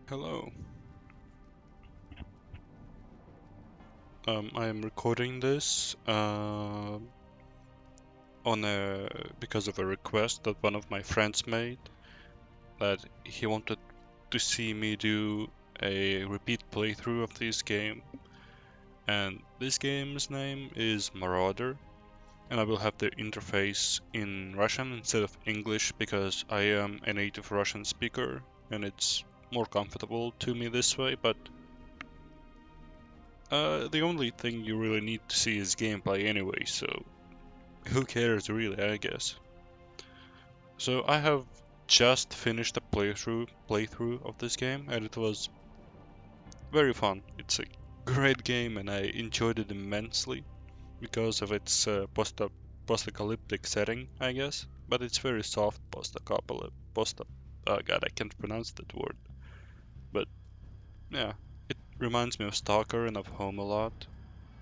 Hello. I am recording this because of a request that one of my friends made that he wanted to see me do a repeat playthrough of this game. And this game's name is Marauder, and I will have the interface in Russian instead of English because I am a native Russian speaker and it's more comfortable to me this way, but the only thing you really need to see is gameplay anyway, so who cares really, I guess. So I have just finished a playthrough of this game and it was very fun. It's a great game and I enjoyed it immensely because of its post-apocalyptic setting, I guess. But it's very soft post-apocalyptic. Oh god, I can't pronounce that word. But yeah, it reminds me of Stalker and of Home a lot.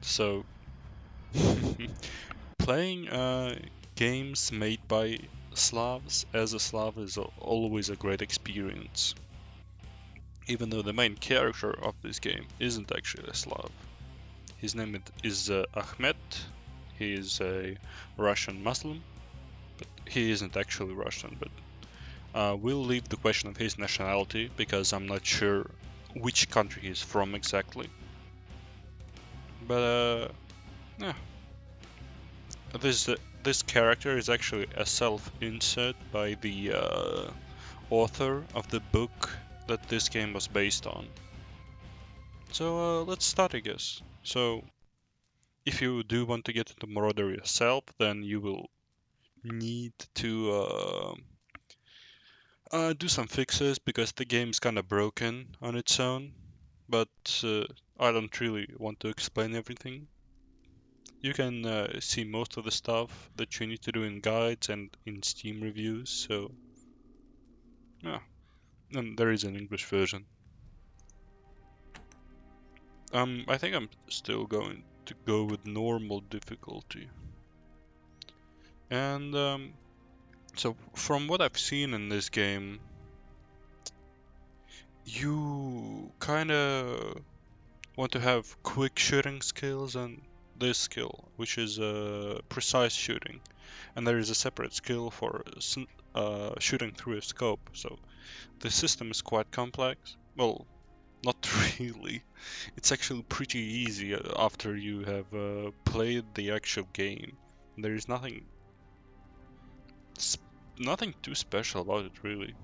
So playing games made by Slavs as a Slav is always a great experience, even though the main character of this game isn't actually a Slav. His name is Ahmet. He is a Russian Muslim, but he isn't actually Russian. But we'll leave the question of his nationality because I'm not sure which country he's from exactly. But yeah, this character is actually a self-insert by the author of the book that this game was based on. So let's start, I guess. So if you do want to get into Marauder yourself, then you will need to do some fixes because the game's kind of broken on its own. But I don't really want to explain everything. You can see most of the stuff that you need to do in guides and in Steam reviews. So yeah, and there is an English version. I think I'm still going to go with normal difficulty. And so from what I've seen in this game, you kind of want to have quick shooting skills and this skill, which is precise shooting. And there is a separate skill for shooting through a scope. So the system is quite complex. Well, not really. It's actually pretty easy after you have played the actual game. There is nothing too special about it really.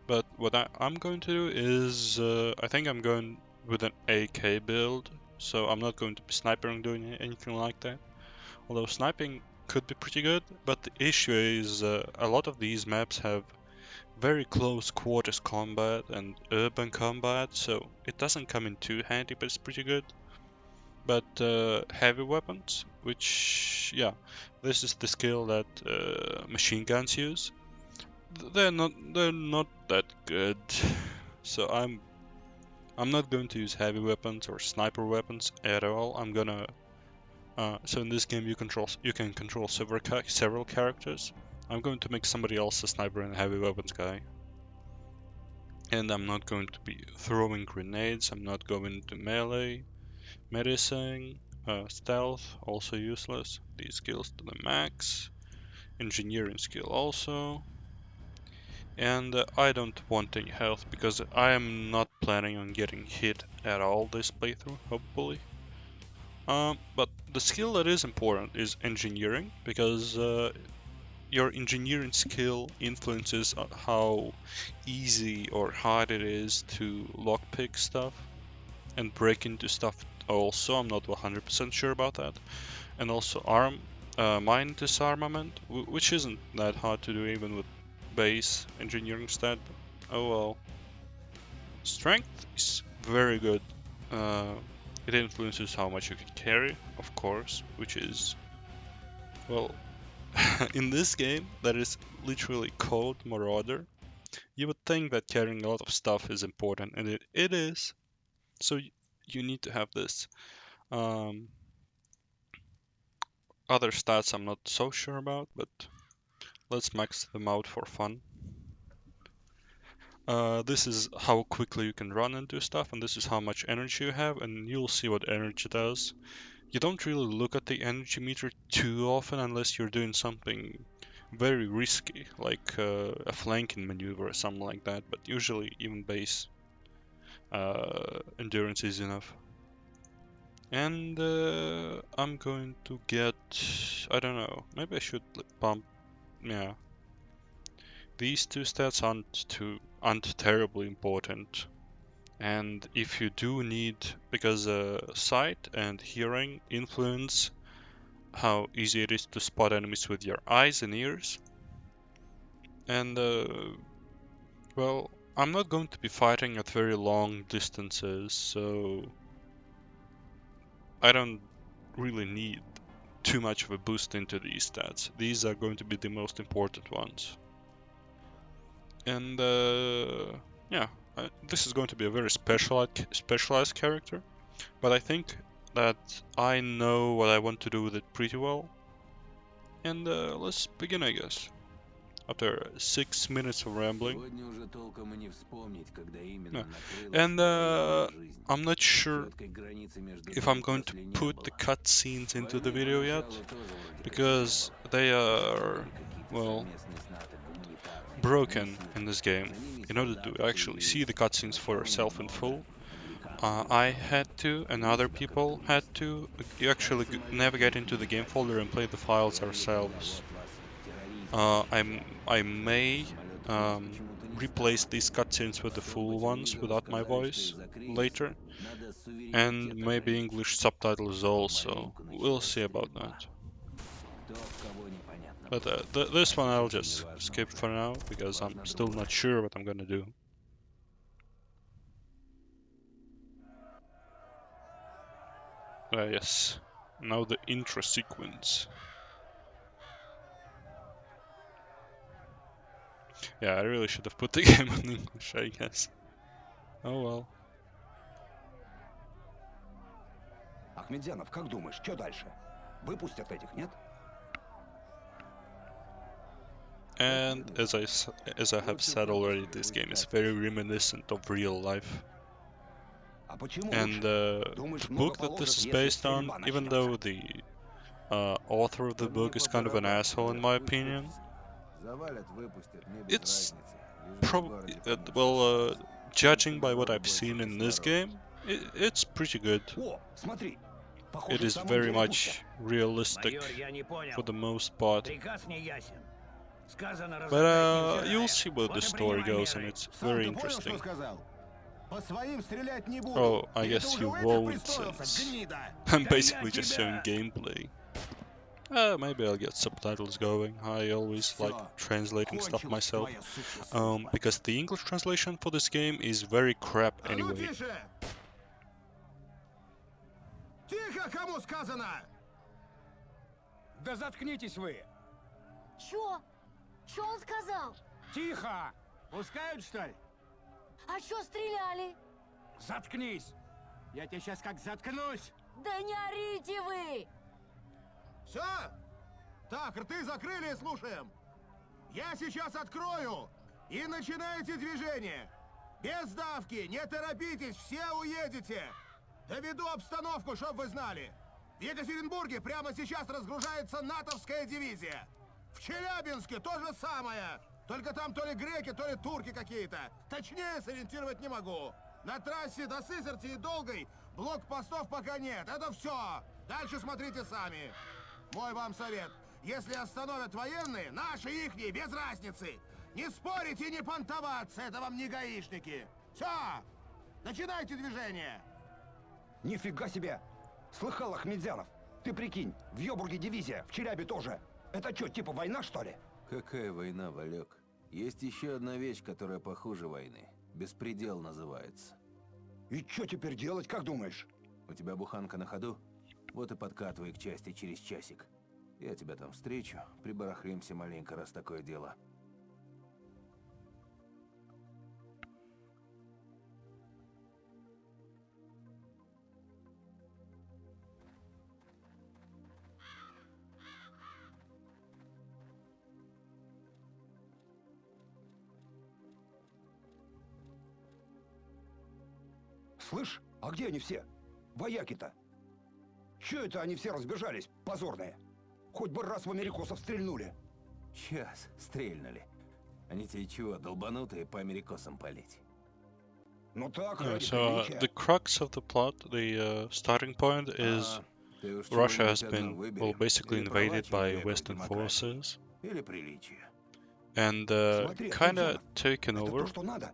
But what I'm going to do is I think I'm going with an AK build. So I'm not going to be sniping doing anything like that. Although sniping could be pretty good, but the issue is a lot of these maps have very close quarters combat and urban combat, so it doesn't come in too handy, but it's pretty good. But heavy weapons, which yeah, this is the skill that machine guns use. They're not that good. So I'm not going to use heavy weapons or sniper weapons at all. I'm gonna so in this game you can control several characters. I'm going to make somebody else a sniper and heavy weapons guy. And I'm not going to be throwing grenades. I'm not going to melee, medicine, stealth, also useless. These skills to the max. Engineering skill also. And I don't want any health because I am not planning on getting hit at all this playthrough, hopefully. But the skill that is important is engineering because your engineering skill influences how easy or hard it is to lockpick stuff and break into stuff. Also, I'm not 100% sure about that. And also mine disarmament, which isn't that hard to do even with base engineering stat. Oh well. Strength is very good. Uh, it influences how much you can carry, of course, which is, well, in this game that is literally called Marauder, you would think that carrying a lot of stuff is important, and it is. So you need to have this. Um, Other stats I'm not so sure about, but let's max them out for fun. This is how quickly you can run and do stuff, and this is how much energy you have, and you'll see what energy does. You don't really look at the energy meter too often unless you're doing something very risky, like a flanking maneuver or something like that, but usually even base endurance is enough. And I'm going to get, I don't know, maybe I should pump, yeah. These two stats aren't terribly important. And if you do need, because sight and hearing influence how easy it is to spot enemies with your eyes and ears. And well, I'm not going to be fighting at very long distances, so I don't really need too much of a boost into these stats. These are going to be the most important ones. And yeah, this is going to be a very specialized character, but I think that I know what I want to do with it pretty well. And let's begin, I guess. After 6 minutes of rambling. Yeah. And I'm not sure if I'm going to put the cutscenes into the video yet, because they are, well, broken in this game. In order to actually see the cutscenes for yourself in full, I had to, and other people had to, actually navigate into the game folder and play the files ourselves. I may replace these cutscenes with the full ones without my voice later, and maybe English subtitles also. We'll see about that. But this one I'll just skip for now because I'm still not sure what I'm gonna do. Yes, now the intro sequence. Yeah, I really should have put the game on English, I guess. Oh well. Ахмедзянов, как думаешь, что дальше? Выпустят этих, нет? And as I have said already, this game is very reminiscent of real life. And the book that this is based on, even though the author of the book is kind of an asshole in my opinion, it's probably, well, judging by what I've seen in this game, it's pretty good. It is very much realistic for the most part. But you'll see where the story goes, and it's very interesting. Oh, I guess you won't, since I'm basically just showing gameplay. Maybe I'll get subtitles going. I always like translating stuff myself. Because the English translation for this game is very crap anyway. Тихо, кому сказано! Да заткнитесь вы! Чё? Чё он сказал? Тихо! Пускают, что ли? А чё стреляли? Заткнись! Я тебя сейчас как заткнусь! Да не орите вы! Все? Так, рты закрыли и слушаем. Я сейчас открою, и начинайте движение. Без давки, не торопитесь, все уедете. Доведу обстановку, чтоб вы знали. В Екатеринбурге прямо сейчас разгружается натовская дивизия. В Челябинске то же самое. Только там то ли греки, то ли турки какие-то. Точнее сориентировать не могу. На трассе до Сызерти и Долгой блокпостов пока нет. Это все. Дальше смотрите сами. Мой вам совет. Если остановят военные, наши, ихние, без разницы. Не спорить и не понтоваться. Это вам не гаишники. Все. Начинайте движение. Нифига себе! Слыхал, Ахмедзянов? Ты прикинь, в Йобурге дивизия, в Челябе тоже. Это что, типа война, что ли? Какая война, Валек? Есть еще одна вещь, которая похуже войны. Беспредел называется. И что теперь делать, как думаешь? У тебя буханка на ходу? Вот и подкатывай к части через часик. Я тебя там встречу, прибарахлимся маленько, раз такое дело. Слышь, а где они все? Вояки-то. Чё это они все разбежались, позорные? Хоть бы раз в америкосов стрельнули. Сейчас стрельнули. Они тебе чего, долбанутые по америкосам палить? Ну так, Yeah, ради so приличия. the crux of the plot, the starting point is Ага. Ты уж Russia has чего-нибудь одно been, выбери. well, basically Или invaded права by человека в Western демократии, forces или приличие. and Смотри, kind of Ахмедзянов, taken это over. то, что надо.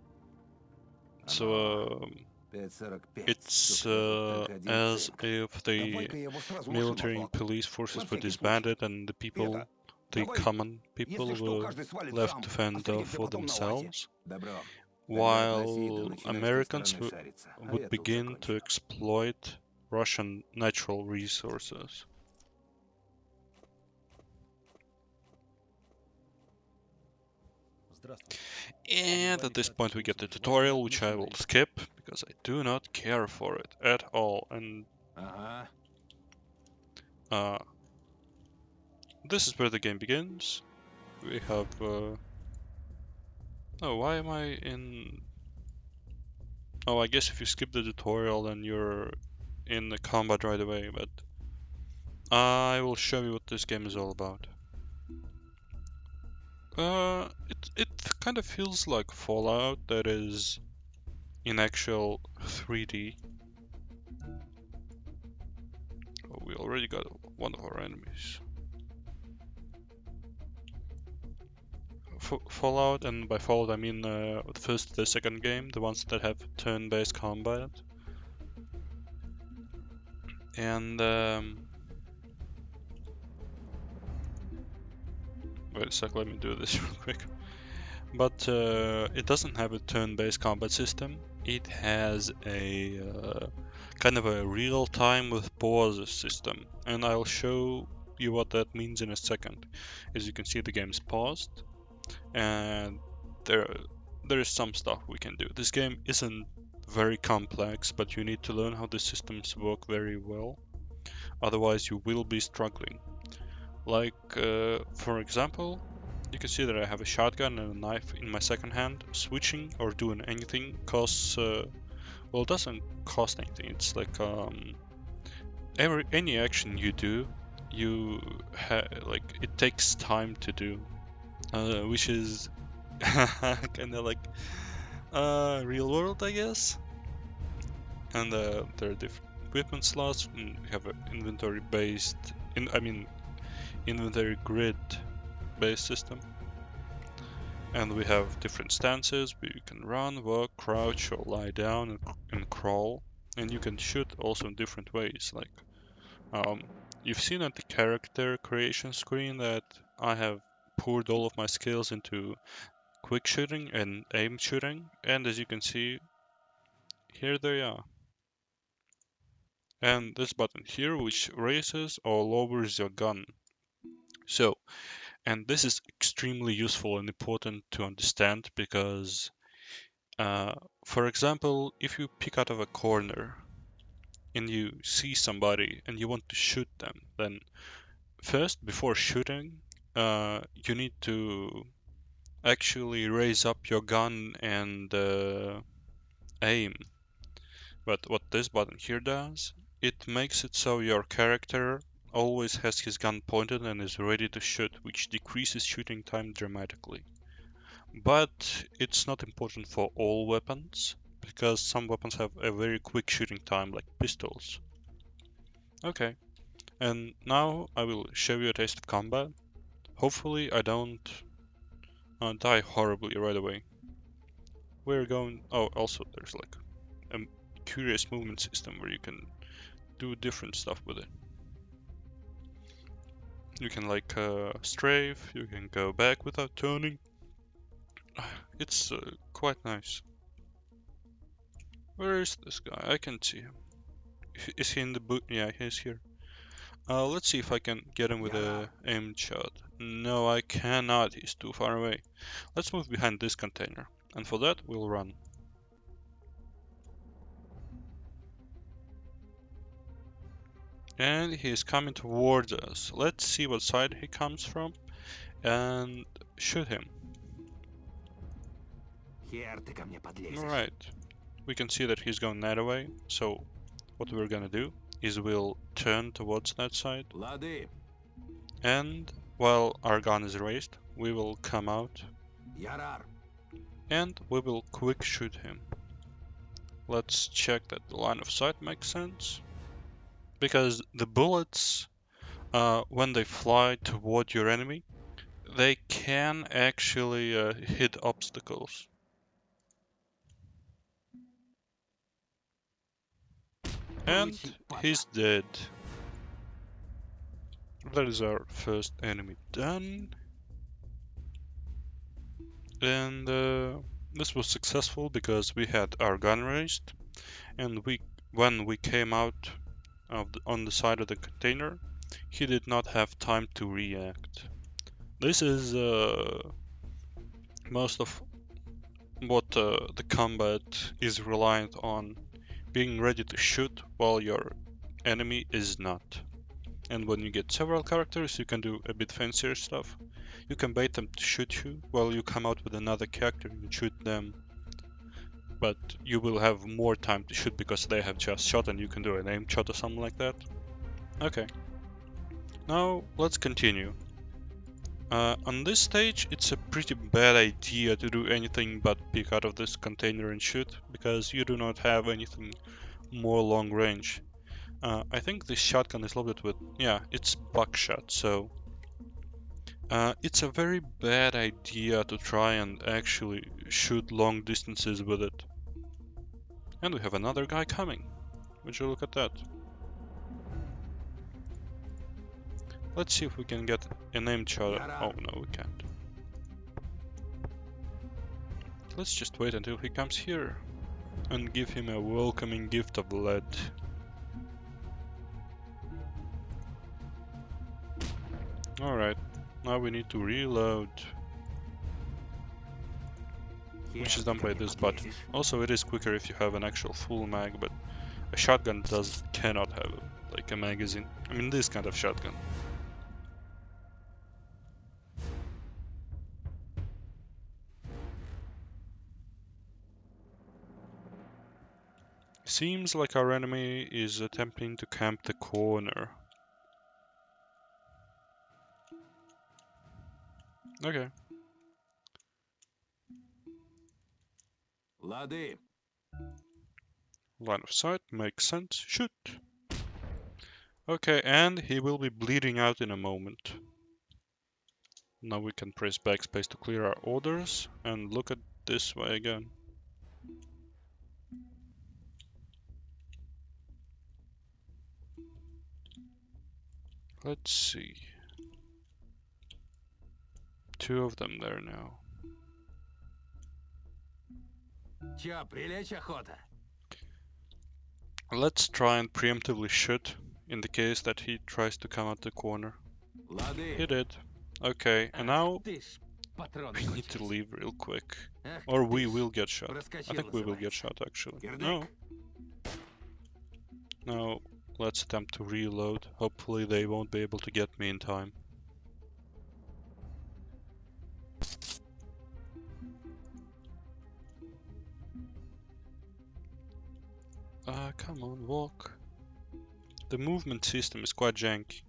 So 5:45. it's Сука, тут так один as цинк. if the Давай-ка я его сразу в машину military and отволоку. police На forces were всякий случай. disbanded and the people, Это, the давай, common people, если что, were каждый свалит left сам. to fend Встретимся for потом на УАЗе. themselves, Добро. Тогда относи, да while начинай с той Americans стороны шариться. А would я тут begin to закончу. exploit Russian natural resources. And at this point we get the tutorial, which I will skip, because I do not care for it at all. And Ага. this is where the game begins. We have... Oh, why am I in... Oh, I guess if you skip the tutorial then you're in the combat right away, but I will show you what this game is all about. It kind of feels like Fallout that is in actual 3D. Oh, we already got one of our enemies. Fallout, and by Fallout I mean the first, the second game, the ones that have turn-based combat. And wait a sec, let me do this real quick. But it doesn't have a turn-based combat system. It has a kind of a real-time with pauses system, and I'll show you what that means in a second. As you can see, the game's paused, and there is some stuff we can do. This game isn't very complex, but you need to learn how the systems work very well. Otherwise, you will be struggling. Like, for example, you can see that I have a shotgun and a knife in my second hand. Switching or doing anything costs, well, it doesn't cost anything. It's like any action you do, like it takes time to do, which is kind of like real world, I guess. And there are different equipment slots. And we have an inventory based, inventory grid based system. And we have different stances where you can run, walk, crouch, or lie down and crawl. And you can shoot also in different ways. Like, you've seen at the character creation screen that I have poured all of my skills into quick shooting and aim shooting. And as you can see, here they are. And this button here, which raises or lowers your gun. So, and this is extremely useful and important to understand because, for example, if you peek out of a corner and you see somebody and you want to shoot them, then first, before shooting, you need to actually raise up your gun and aim. But what this button here does, it makes it so your character always has his gun pointed and is ready to shoot, which decreases shooting time dramatically. But it's not important for all weapons, because some weapons have a very quick shooting time, like pistols. Okay, and now I will show you a taste of combat. Hopefully I don't die horribly right away. We're going... Oh, also there's like a curious movement system where you can do different stuff with it. You can like strafe, you can go back without turning. It's quite nice. Where is this guy? I can see him. Is he in the boot? Yeah, he's here. Let's see if I can get him with a aimed shot. No, I cannot. He's too far away. Let's move behind this container. And for that, we'll run. And he's coming towards us. Let's see what side he comes from and shoot him. Хер ты ко мне подлезешь. Alright. we can see that he's going that way. So what we're gonna do is we'll turn towards that side, Лады. and while our gun is raised, we will come out Ярар. and we will quick shoot him. Let's check that the line of sight makes sense, because the bullets, when they fly toward your enemy, they can actually hit obstacles. And Получи, падла. he's dead. That is our first enemy done. And this was successful because we had our gun raised, and when we came out on the side of the container, he did not have time to react. This is most of what the combat is reliant on, being ready to shoot while your enemy is not. And when you get several characters, you can do a bit fancier stuff. You can bait them to shoot you while you come out with another character and shoot them. But you will have more time to shoot because they have just shot, and you can do an aim shot or something like that. Okay. Now let's continue. On this stage, it's a pretty bad idea to do anything but peek out of this container and shoot, because you do not have anything more long range. I think this shotgun is loaded with, yeah, it's buckshot, so it's a very bad idea to try and actually shoot long distances with it. And we have another guy coming. Would you look at that? Let's see if we can get a named shot. Oh no, we can't. Let's just wait until he comes here and give him a welcoming gift of lead. Alright, now we need to reload, which is done by this button. Also, it is quicker if you have an actual full mag, but a shotgun cannot have like a magazine. I mean, this kind of shotgun. Seems like our enemy is attempting to camp the corner. Okay. Лады. Line of sight makes sense. Shoot. Okay, and he will be bleeding out in a moment. Now we can press backspace to clear our orders and look at this way again. Let's see. Two of them there now. Чё, прилечь охота? Let's try and preemptively shoot in the case that he tries to come out the corner. Лады. He did. Okay, and now Ты ж патроны we need to кончились. leave real quick. Ах Or ты we ж. will get shot. I Проскочил, think we will get называется. shot actually. Кирдык. No. No, let's attempt to reload. Hopefully they won't be able to get me in time. Come on, walk. The movement system is quite janky.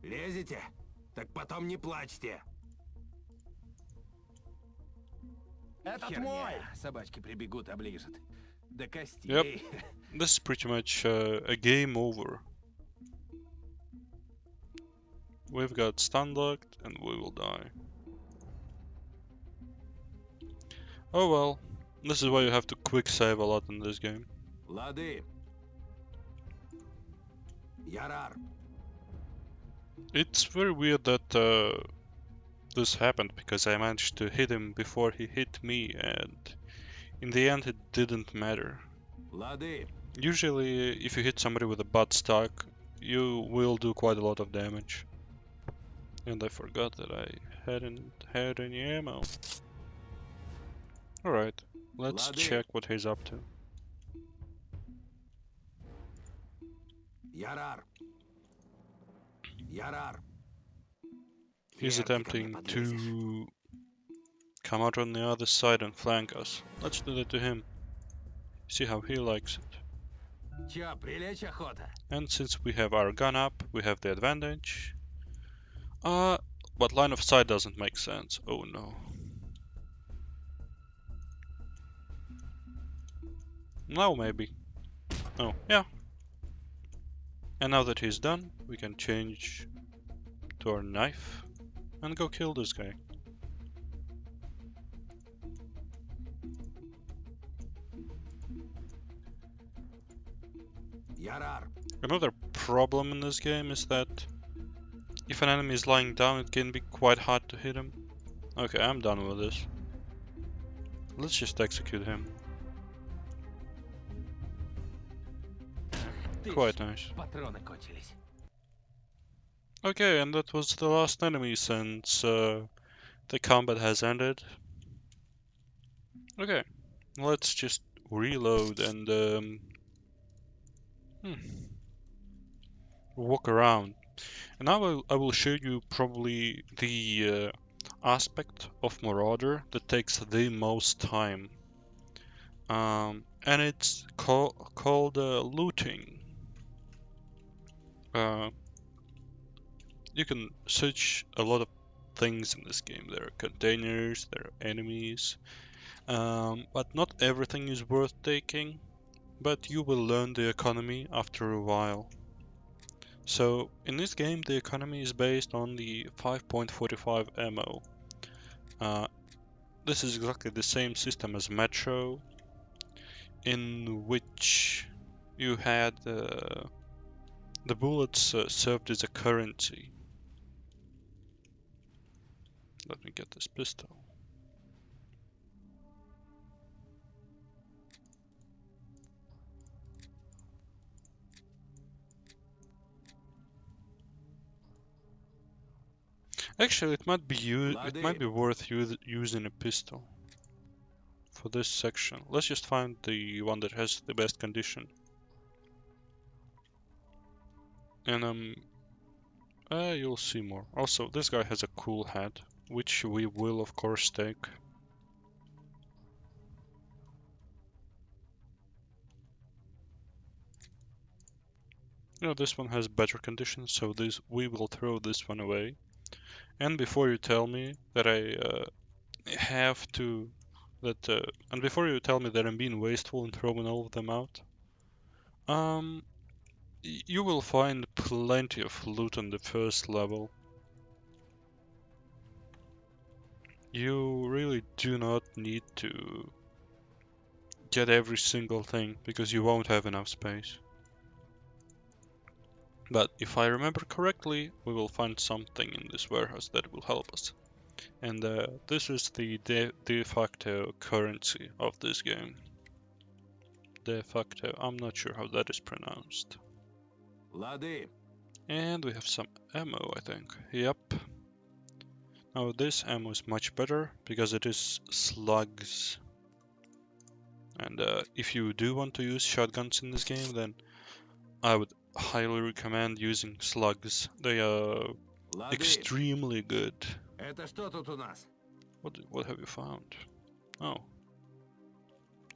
Лезете? Так потом не плачьте. Этот Херня. мой! Собачки прибегут, оближут. До костей. Yep. This is pretty much a game over. We've got stun locked and we will die. Oh well, this is why you have to quick save a lot in this game. Лады. Ярар. It's very weird that this happened, because I managed to hit him before he hit me, and in the end it didn't matter. Лады. Usually if you hit somebody with a butt stock, you will do quite a lot of damage. And I forgot that I hadn't had any ammo. Alright, let's Lady. check what he's up to. Ярар. Ярар. He's Хер ты ко мне attempting подлезешь. to come out on the other side and flank us. Let's do that to him. See how he likes it. Чё, прилечь охота? And since we have our gun up, we have the advantage. But line of sight doesn't make sense. Oh no. Now maybe. Oh, yeah. And now that he's done, we can change to our knife and go kill this guy. Ярар, Another problem in this game is that if an enemy is lying down, it can be quite hard to hit him. Okay, I'm done with this. Let's just execute him. Quite nice. Патроны кончились. Okay, and that was the last enemy since the combat has ended. Okay, let's just reload and walk around. And now I will show you probably the aspect of Marauder that takes the most time. And it's called looting. You can search a lot of things in this game. There are containers, there are enemies, but not everything is worth taking. But you will learn the economy after a while. So in this game, the economy is based on the 5.45 ammo. This is exactly the same system as Metro, in which you had the bullets served as a currency. Let me get this pistol. Actually, it might be worth using a pistol for this section. Let's just find the one that has the best condition. And you'll see more. Also, this guy has a cool hat, which we will of course take. You know, this one has better conditions, so we will throw this one away. And before you tell me that and before you tell me that I'm being wasteful and throwing all of them out, you will find plenty of loot on the first level. You really do not need to get every single thing because you won't have enough space. But if I remember correctly, we will find something in this warehouse that will help us. And this is the de facto currency of this game. De facto, I'm not sure how that is pronounced. Лады. And we have some ammo, I think. Yep. Now this ammo is much better because it is slugs. And if you do want to use shotguns in this game, then I would highly recommend using slugs. They are Лады. extremely good. Это что тут у нас? What have you found? Oh,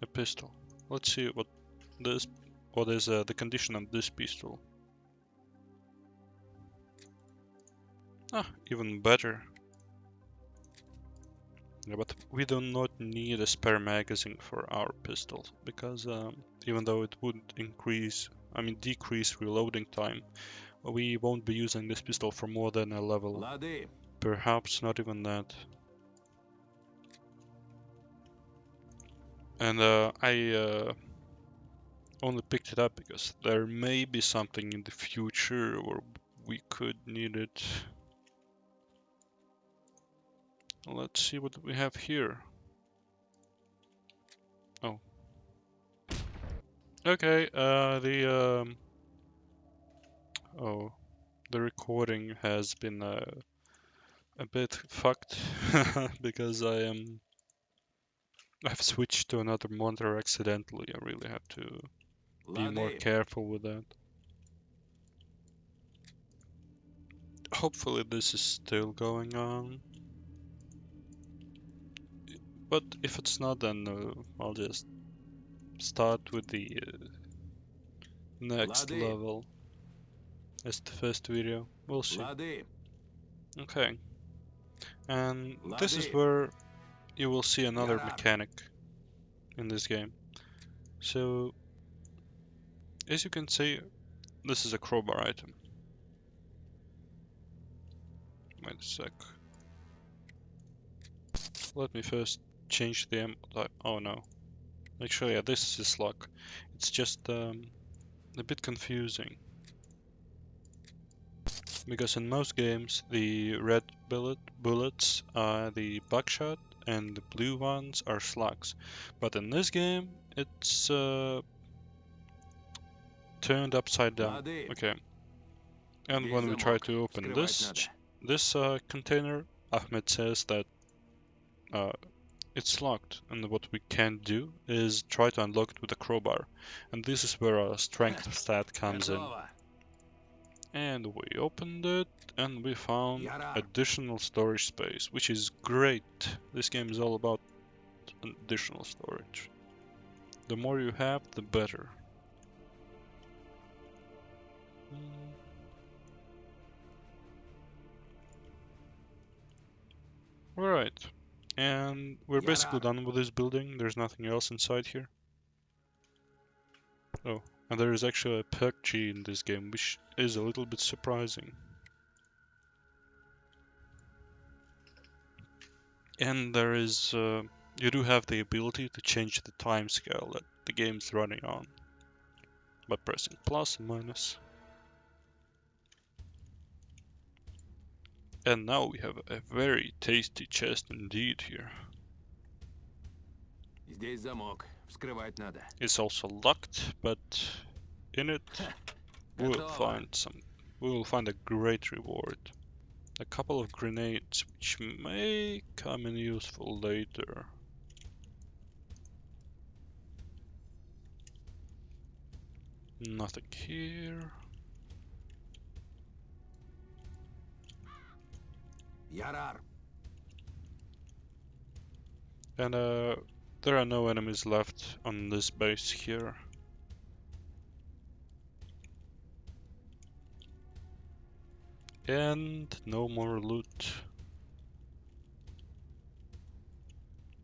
a pistol. Let's see what is the condition of this pistol. Ah, even better. Yeah, but we do not need a spare magazine for our pistol because even though it would decrease reloading time, we won't be using this pistol for more than a level. Лады. Perhaps not even that. And I only picked it up because there may be something in the future where we could need it. Let's see what we have here. Oh. Okay, the recording has been a bit fucked because I've switched to another monitor accidentally. I really have to be more Лады. careful with that. Hopefully this is still going on. But if it's not, then I'll just start with the next Lady. level as the first video. We'll see. Лады. Okay, and this is Lady. where you will see another Yarab. mechanic in this game. So, as you can see, this is a crowbar item. Wait a sec. Let me first change the type. Oh no. Actually, yeah, this is lock. It's just a bit confusing. Because in most games, the red bullets are the buckshot and the blue ones are slugs. But in this game, it's turned upside down. Lады. Okay. And Здесь when we try замок. to open Вскрывать this надо. container, Ahmed says that it's locked, and what we can't do is try to unlock it with a crowbar. And this is where our strength stat comes in. Готово. And we opened it, and we found Yarab. additional storage space, which is great. This game is all about additional storage. The more you have, the better. Alright, and we're basically Yarab. done with this building. There's nothing else inside here. Oh, and there is actually a perk G in this game, which is a little bit surprising. And there is, you do have the ability to change the time scale that the game's running on by pressing plus and minus. And now we have a very tasty chest indeed here. Здесь замок. Вскрывать надо. It's also locked, but in it Готово. we will find a great reward. A couple of grenades, which may come in useful later. Nothing here. Ярар. And there are no enemies left on this base here. And no more loot.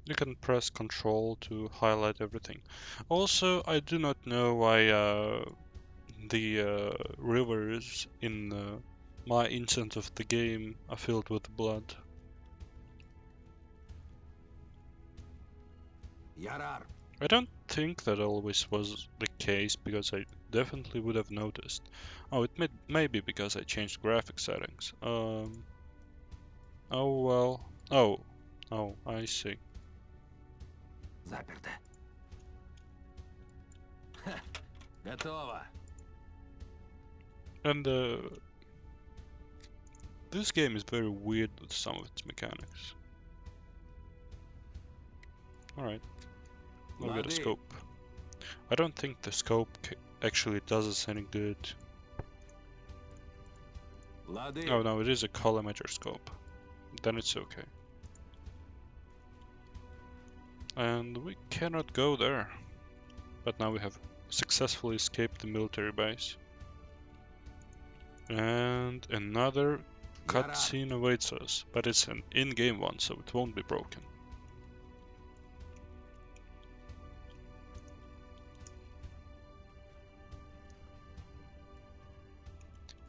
You can press Control to highlight everything. Also, I do not know why the rivers in my instance of the game are filled with blood. Ярар. I don't think that always was the case, because I definitely would have noticed. Oh, it may be because I changed graphic settings. Oh well. Oh, I see. Заперто. Ха. Готово. And this game is very weird with some of its mechanics. Alright, we'll get a Lady. scope. I don't think the scope actually does us any good. Лады. Oh no, it is a collimator scope. Then it's okay. And we cannot go there. But now we have successfully escaped the military base. And another cutscene awaits us, but it's an in-game one, so it won't be broken.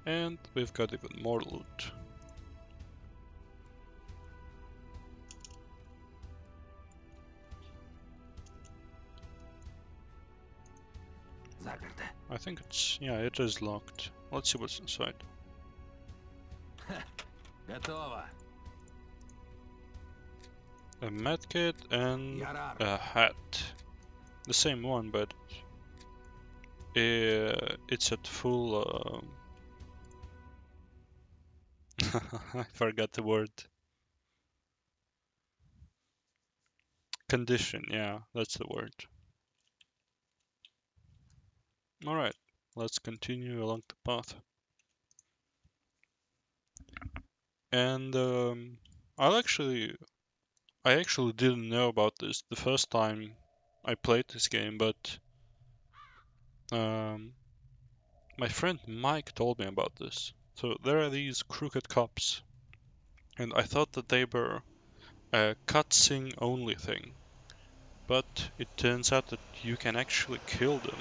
And we've got even more loot. Заперто. I think yeah, it is locked. Let's see what's inside. Готово. A medkit and Ярар. a hat. The same one, but it's at full. I forgot the word. Condition, yeah, that's the word. Alright, let's continue along the path. And I actually didn't know about this the first time I played this game, but my friend Mike told me about this. So there are these crooked cops, and I thought that they were a cutscene only thing, but it turns out that you can actually kill them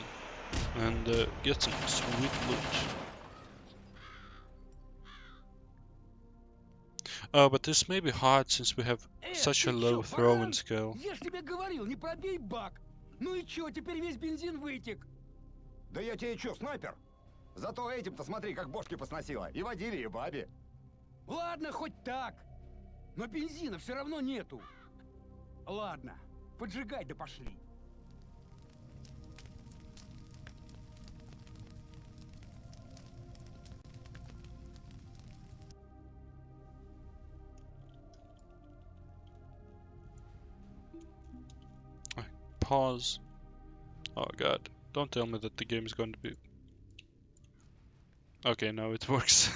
and get some sweet loot. But this may be hard since we have such a ты low чё, throwing баран? skill. Я ж тебе говорил, не пробей бак. Ну и чё, теперь весь бензин вытек. Да я тебе чё, снайпер? Зато этим-то смотри, как бошки посносило. И водили, и бабе. Ладно, хоть так. Но бензина все равно нету. Ладно, поджигай да пошли. Pause. Oh god. Don't tell me that the game is going to be... Okay, now it works.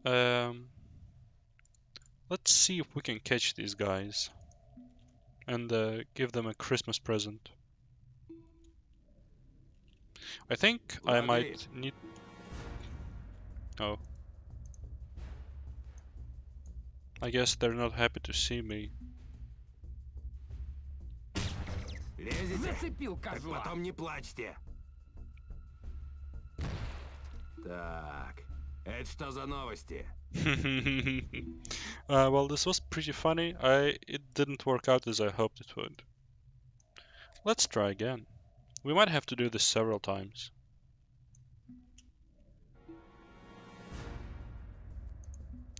Let's see if we can catch these guys and give them a Christmas present. I think I might need... Oh. I guess they're not happy to see me. Лезете? Зацепил Так козла. потом не плачьте. Так, это что за новости? Well, this was pretty funny. It didn't work out as I hoped it would. Let's try again. We might have to do this several times.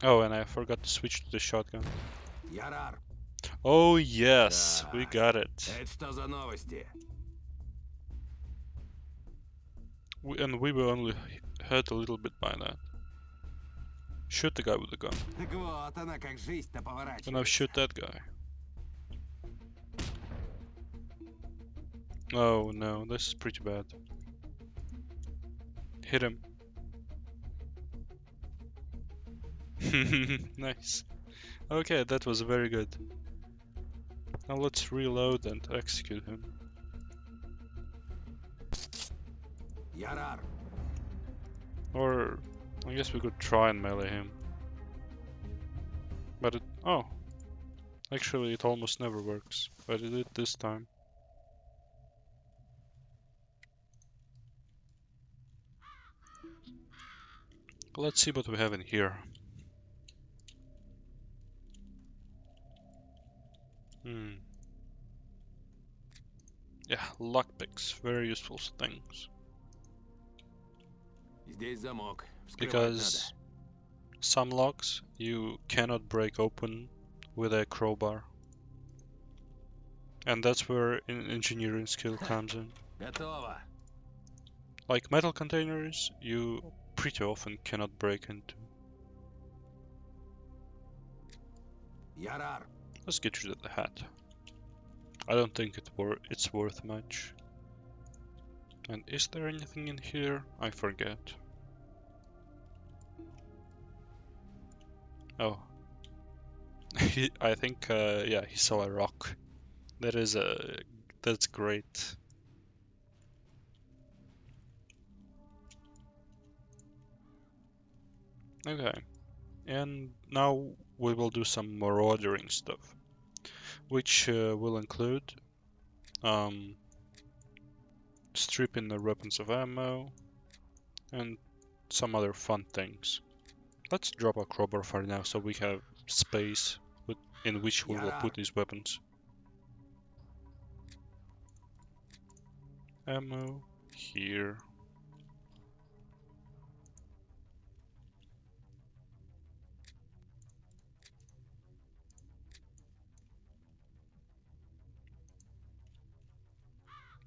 Oh, and I forgot to switch to the shotgun. Ярар, Oh yes, we got it. это что за новости? And we were only hurt a little bit by that. Shoot the guy with the gun. Так вот она как жизнь-то And now поворачивается. shoot that guy. Oh no, this is pretty bad. Hit him. Nice. Okay, that was very good. Now let's reload and execute him. Ярар, Or I guess we could try and melee him. But it... oh. Actually, it almost never works. But it did this time. Let's see what we have in here. Yeah, lockpicks. Very useful things. здесь замок. Вскрывать Because some locks you cannot break open with a crowbar. And that's where engineering skill comes in. надо. Готово. Like metal containers, you pretty often cannot break into. Ярар, Let's get rid of the hat. I don't think it's worth much. And is there anything in here? I forget. Oh. I think, yeah, he saw a rock. That's great. Okay. And now we will do some maraudering stuff, which will include stripping the weapons of ammo and some other fun things. Let's drop a crowbar for now so we have space in which we will put these weapons. Ammo here.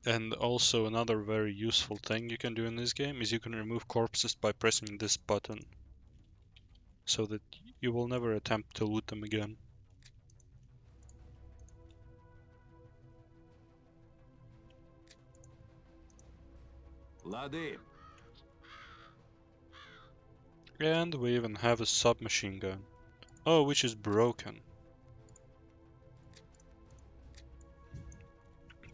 And also another very useful thing you can do in this game is you can remove corpses by pressing this button, so that you will never attempt to loot them again. лады. And we even have a submachine gun. Oh, which is broken.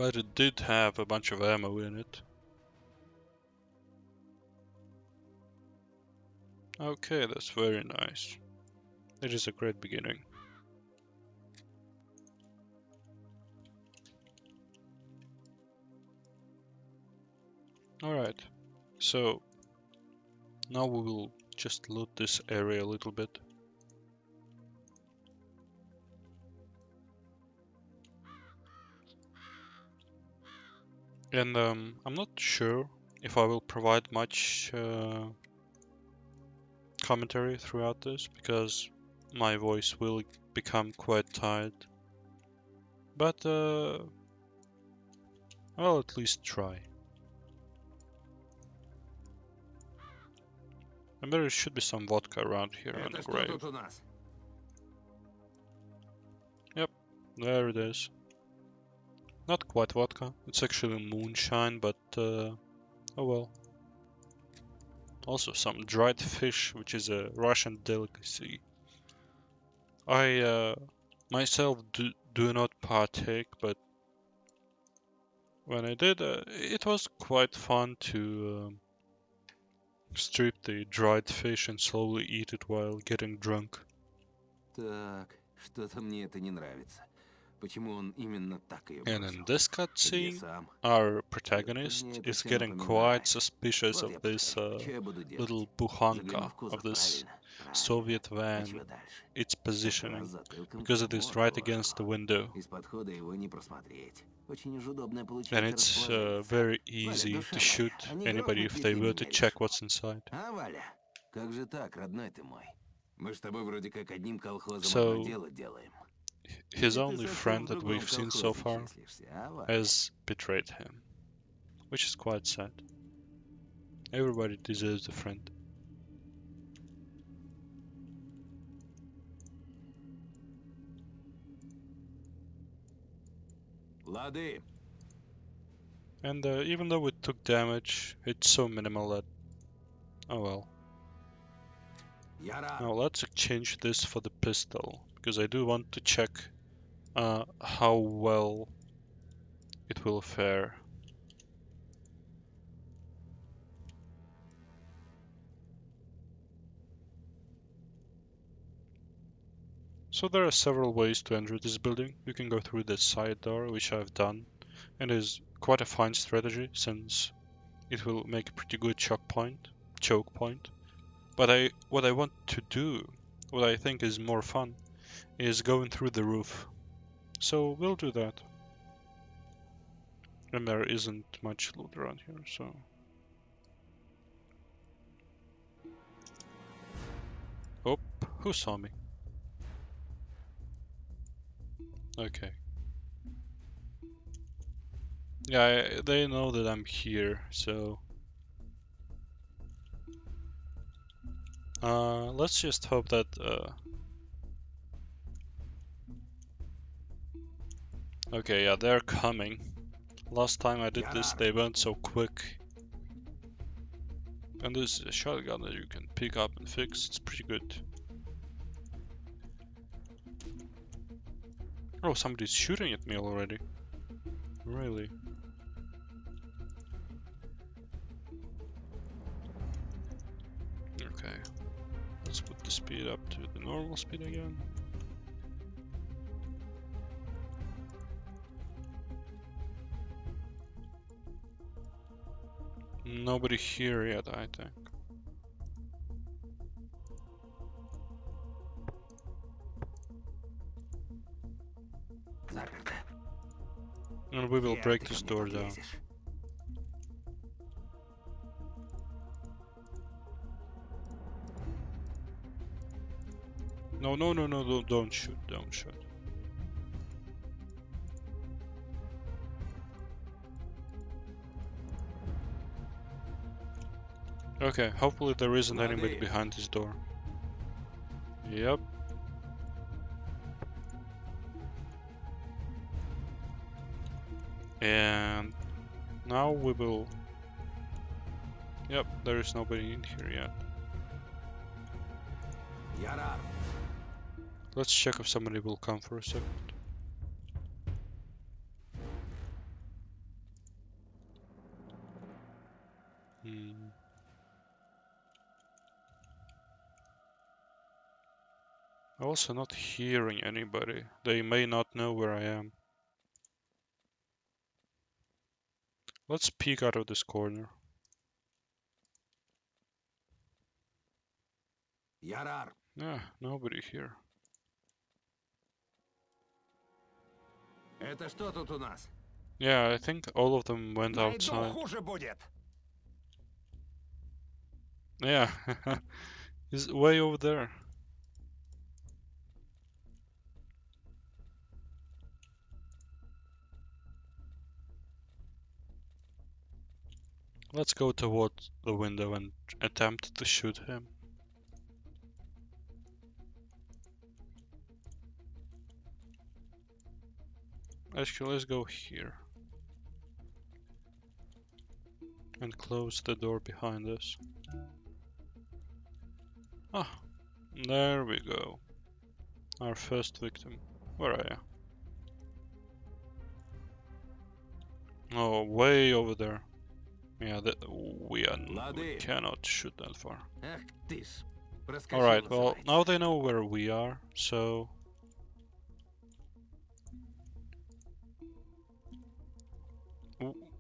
But it did have a bunch of ammo in it. Okay, that's very nice. It is a great beginning. Alright, so now we will just loot this area a little bit. And I'm not sure if I will provide much commentary throughout this, because my voice will become quite tired. But I'll at least try. And there should be some vodka around here on the Это что grave. тут у нас? There it is. Not quite vodka, it's actually moonshine, but oh well. Also some dried fish, which is a Russian delicacy. I myself do not partake, but when I did, it was quite fun to strip the dried fish and slowly eat it while getting drunk. Так, что-то мне это не нравится. Почему он именно так ее And бросил? in this Ты где cutscene, сам? our Чё-то protagonist мне это is всё getting напоминает. quite suspicious Вот of я this подхожу. Чё я буду делать? little Загляну buhanka, в кузов, of this правильно? Правильно. Soviet А van, чё дальше? its Как раз positioning, затылком к because it тому is right окошку. against the window. Из подхода его не просмотреть. Очень уж удобное And получается it's расположение. very Валя, easy душа to моя, shoot а не anybody грохнуть if ли they ты were меня to или check что? what's inside. А, Валя? Как же так, родной ты мой? Мы с тобой вроде как одним колхозом So, одно дело делаем. his Или ты only совсем friend в that другом we've seen so колхозе far числишься, а, Валя? has betrayed him, which is quite sad. Everybody deserves a friend. Лады. And even though it took damage, it's so minimal that, oh well. Я рад. Now let's exchange this for the pistol, because I do want to check how well it will fare. So there are several ways to enter this building. You can go through the side door, which I've done, and is quite a fine strategy since it will make a pretty good choke point. But what I want to do, what I think is more fun, is going through the roof. So we'll do that. And there isn't much loot around here, so... Oh, who saw me? Okay. Yeah, they know that I'm here, so... let's just hope that... Okay, yeah, they're coming. Last time I did this, they weren't so quick. And this is a shotgun that you can pick up and fix, it's pretty good. Oh, somebody's shooting at me already. Really? Okay. Let's put the speed up to the normal speed again. Nobody here yet, I think. Заперто. And we will Хер break ты ко this мне door down. подлезешь. No, don't shoot, don't shoot. Okay, hopefully there isn't anybody Lady. behind this door. Yep. And now we will... Yep, there is nobody in here yet. Я рад. Let's check if somebody will come for a second. Hmm. Also not hearing anybody. They may not know where I am. Let's peek out of this corner. Ярар, Yeah, nobody here. Это что тут у нас? Yeah, I think all of them went найду, outside. хуже будет. Yeah, he's way over there. Let's go towards the window and attempt to shoot him. Actually, let's go here. And close the door behind us. Ah, there we go. Our first victim. Where are you? Oh, way over there. Yeah, we Лады. cannot shoot that far. Ах ты ж. Проскочил, Alright, well, называется. now they know where we are, so...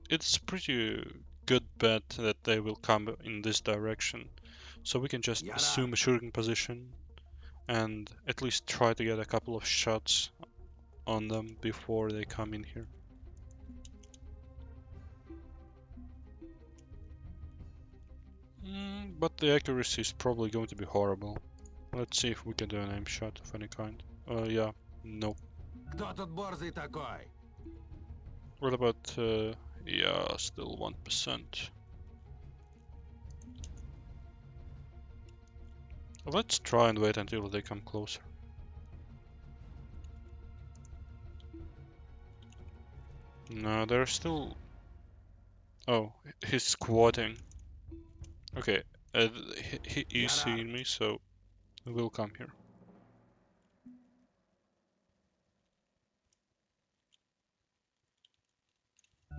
It's pretty good bet that they will come in this direction. So we can just Яра. assume a shooting position and at least try to get a couple of shots on them before they come in here. But the accuracy is probably going to be horrible. Let's see if we can do an aim shot of any kind. Yeah, nope. Кто тут борзый такой? What about, yeah, still 1%. Let's try and wait until they come closer. No, they're still... Oh, he's squatting. Okay, he is Yara. seeing me, so he will come here.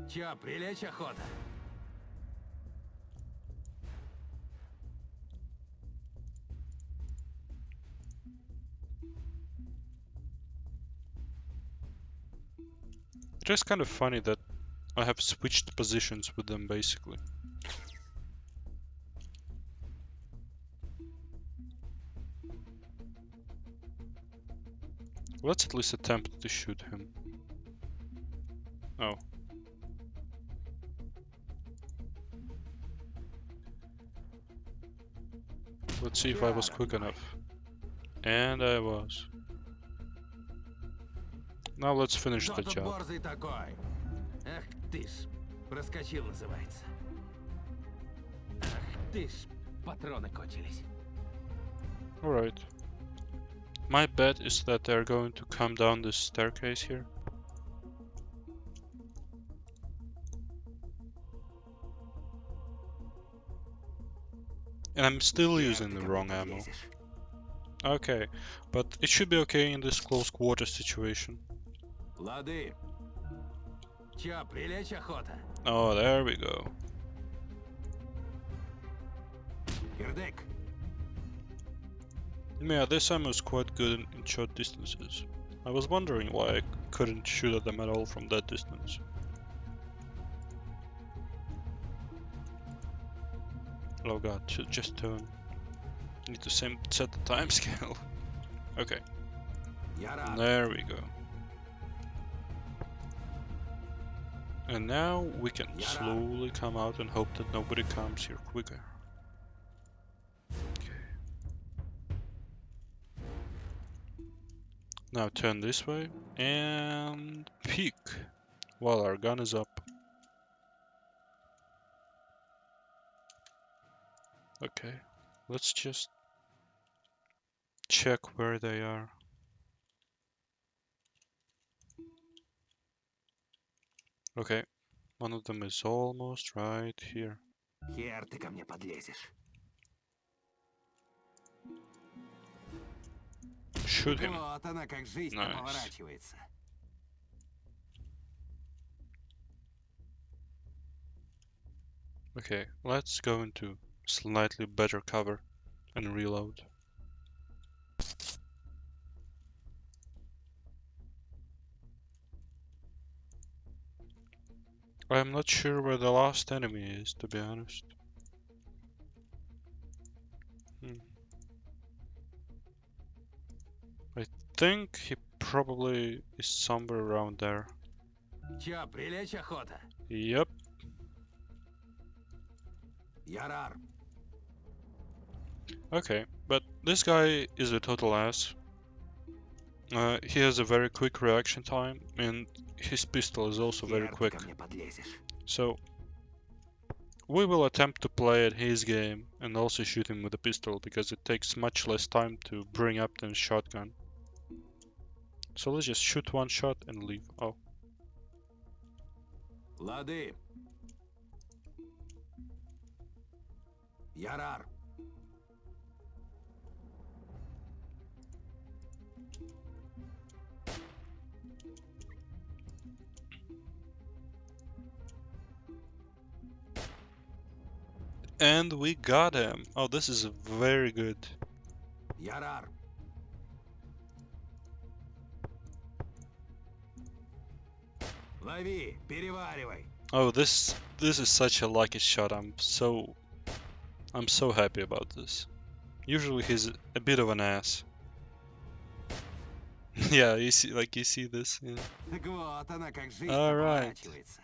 Чё, прилечь охота? It is kind of funny that I have switched positions with them, basically. Let's at least attempt to shoot him. Oh. Let's see if I was quick enough. And I was. Now let's finish Кто the тут job. борзый такой? Ах ты ж. Проскочил, называется. Ах ты ж. Патроны кончились. Alright. My bet is that they're going to come down this staircase here. And I'm still using the wrong ammo. Okay, but it should be okay in this close quarter situation. Лады. Чё, прилечь охота? Oh, there we go. Кирдык, Yeah, this ammo is quite good in short distances. I was wondering why I couldn't shoot at them at all from that distance. Oh god, should just turn. Need to set the time scale. Okay, Яра. there we go. And now we can slowly come out and hope that nobody comes here quicker. Okay. Now turn this way and peek while our gun is up. Okay, let's just check where they are. Okay, one of them is almost right here. Хер ты ко мне подлезешь. Shoot him. Вот она как жизнь Nice. поворачивается. Okay, let's go into slightly better cover and reload. I'm not sure where the last enemy is, to be honest. I think he probably is somewhere around there. Чё, прилечь охота? Yep. Ярар. Okay, but this guy is a total ass. He has a very quick reaction time, and his pistol is also very Хер ты quick. ко мне подлезешь. So we will attempt to play at his game and also shoot him with a pistol because it takes much less time to bring up than a shotgun. So let's just shoot one shot and leave. Oh, Лады. Ярар. and we got him. Oh, this is very good. Ярар. Лови, переваривай. Oh, this is such a lucky shot. I'm so happy about this. Usually he's a bit of an ass. Yeah, you see this. Yeah. Так вот она, как жизнь All right. поворачивается.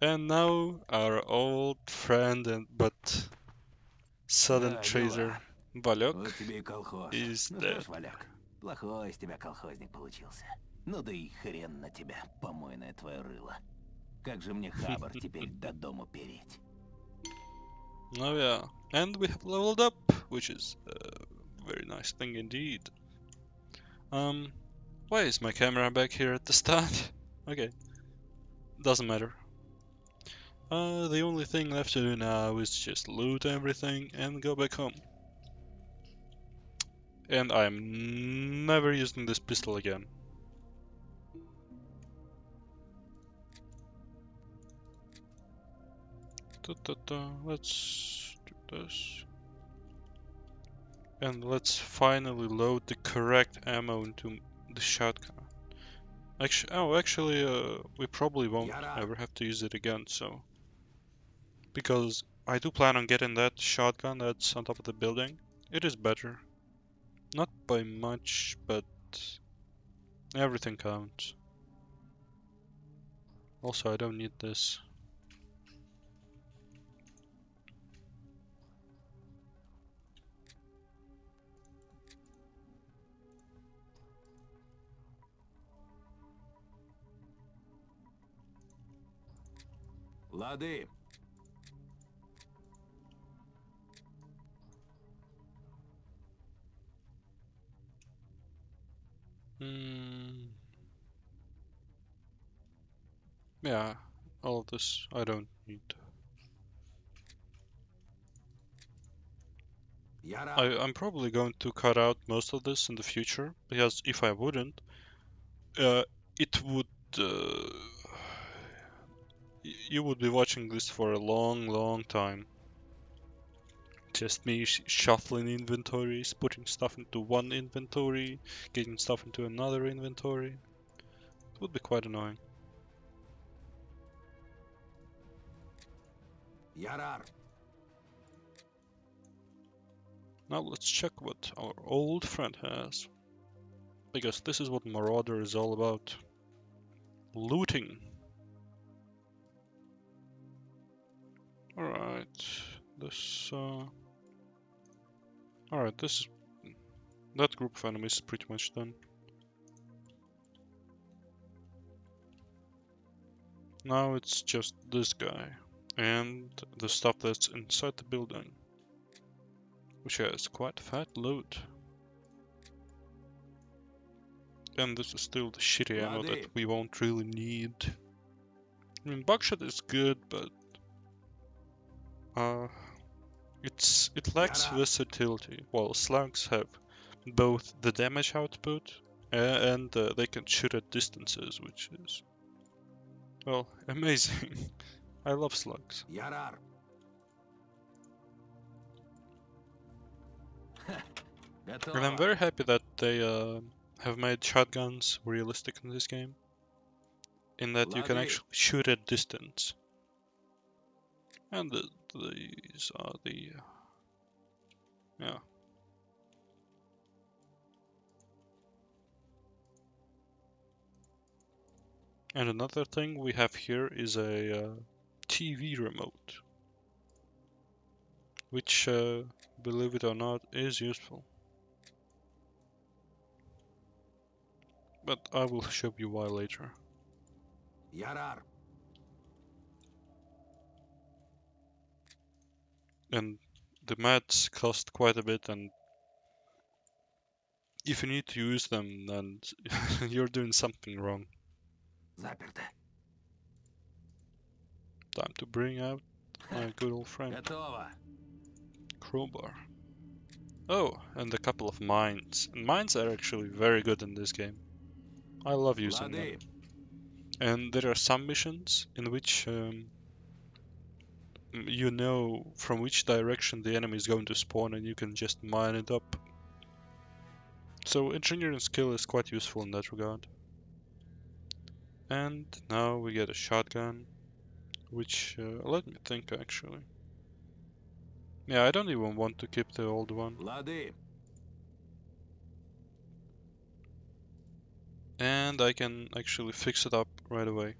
And now our old friend but sudden Да, traitor дела. Valok Вот тебе и колхоз. is Ну что dead. ж, Валяк, плохой из тебя колхозник получился. Ну да и хрен на тебя, помойное твое рыло. Как же мне хабар теперь до дому переть? Oh yeah, and we have leveled up, which is a very nice thing indeed. Why is my camera back here at the start? Okay, doesn't matter. The only thing left to do now is just loot everything and go back home. And I'm never using this pistol again. Let's do this. And let's finally load the correct ammo into the shotgun. Actually, we probably won't ever have to use it again, so... Because I do plan on getting that shotgun that's on top of the building. It is better. Not by much, but everything counts. Also, I don't need this. Лады. Yeah, all of this I don't need. Ярар. I'm probably going to cut out most of this in the future, because if I wouldn't, it would... you would be watching this for a long time. Just me shuffling inventories, putting stuff into one inventory, getting stuff into another inventory. It would be quite annoying. Ярар. Now let's check what our old friend has. Because this is what Marauder is all about. Looting. Alright. This, Alright, that group of enemies is pretty much done. Now it's just this guy. And the stuff that's inside the building. Which has quite fat loot. And this is still the shitty ammo that we won't really need. I mean, buckshot is good, but it lacks versatility. While slugs have both the damage output and they can shoot at distances, which is Well, amazing. I love slugs. Ярар. And I'm Готово. very happy that they have made shotguns realistic in this game. In that you can Lады. actually shoot at distance. And these are the... yeah. And another thing we have here is a TV remote. Which, believe it or not, is useful. But I will show you why later. Ярар. And the mats cost quite a bit, and if you need to use them, then you're doing something wrong. Заперто. Time to bring out my good old friend, Готово. crowbar. Oh, and a couple of mines. And mines are actually very good in this game. I love using them. Лады. And there are some missions in which you know from which direction the enemy is going to spawn and you can just mine it up. So engineering skill is quite useful in that regard. And now we get a shotgun, which, let me think actually. Yeah, I don't even want to keep the old one. Лады. And I can actually fix it up right away.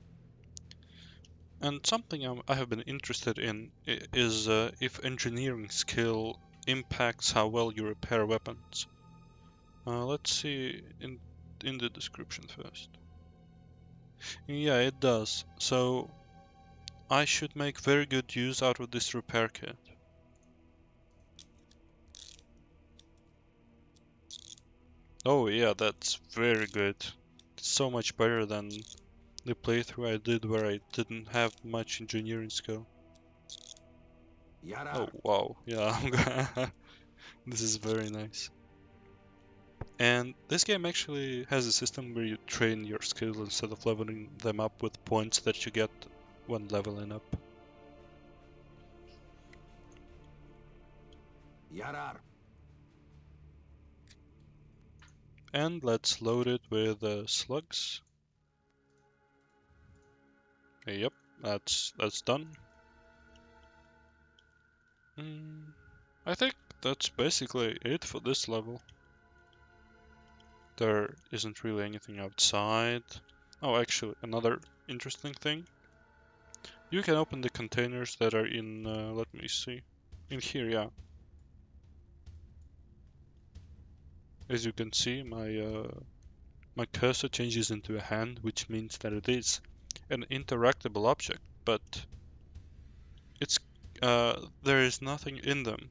And something I have been interested in is if engineering skill impacts how well you repair weapons. Let's see in the description first. Yeah, it does. So I should make very good use out of this repair kit. Oh yeah, that's very good. So much better than the playthrough I did where I didn't have much engineering skill. Ярар. Oh wow, yeah, this is very nice. And this game actually has a system where you train your skills instead of leveling them up with points that you get when leveling up. Ярар. And let's load it with slugs. Yep, that's done. I think that's basically it for this level. There isn't really anything outside. Oh, actually, another interesting thing. You can open the containers that are in, let me see, in here, yeah. As you can see, my cursor changes into a hand, which means that it is an interactable object, but it's there is nothing in them,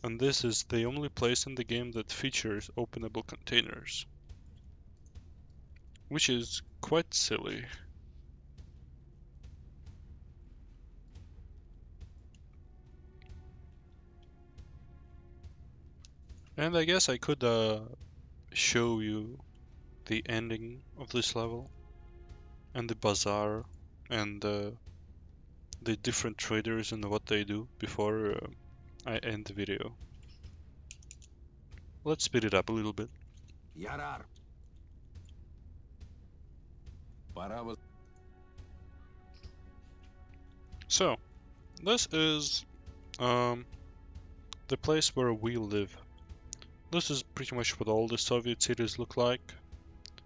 and this is the only place in the game that features openable containers, which is quite silly. And I guess I could show you the ending of this level and the bazaar and the different traders and what they do before I end the video. Let's speed it up a little bit. Ярар. Пора воз... So, this is the place where we live. This is pretty much what all the Soviet cities look like.